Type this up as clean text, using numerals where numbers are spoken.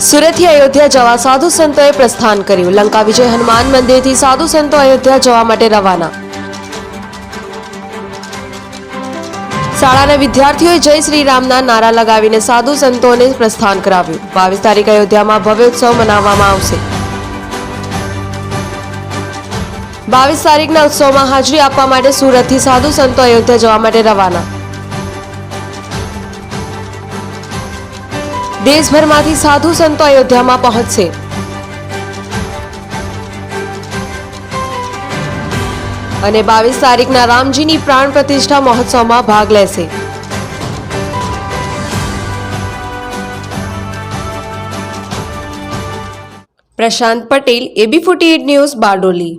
સુરતથી અયોધ્યા જવા સાધુ સંતોએ પ્રસ્થાન કર્યું। લંકા વિજય હનુમાન મંદિરથી સાધુ સંતો અયોધ્યા જવા માટે રવાના। શાળાના વિદ્યાર્થીઓએ જય શ્રી રામના નારા લગાવીને સાધુ સંતોને પ્રસ્થાન કરાવ્યું। 22 તારીખે અયોધ્યામાં ભવ્ય ઉત્સવ મનાવવામાં આવશે। 22 તારીખના ઉત્સવમાં હાજરી આપવા માટે સુરતથી સાધુ સંતો અયોધ્યા જવા માટે રવાના। દેશભરમાંથી સાધુ સંતો અયોધ્યામાં પહોંચશે અને 22 તારીખના રામજીની પ્રાણ પ્રતિષ્ઠા મહોત્સવમાં ભાગ લેશે। પ્રશાંત પટેલ, AB48 ન્યૂઝ, બારડોલી।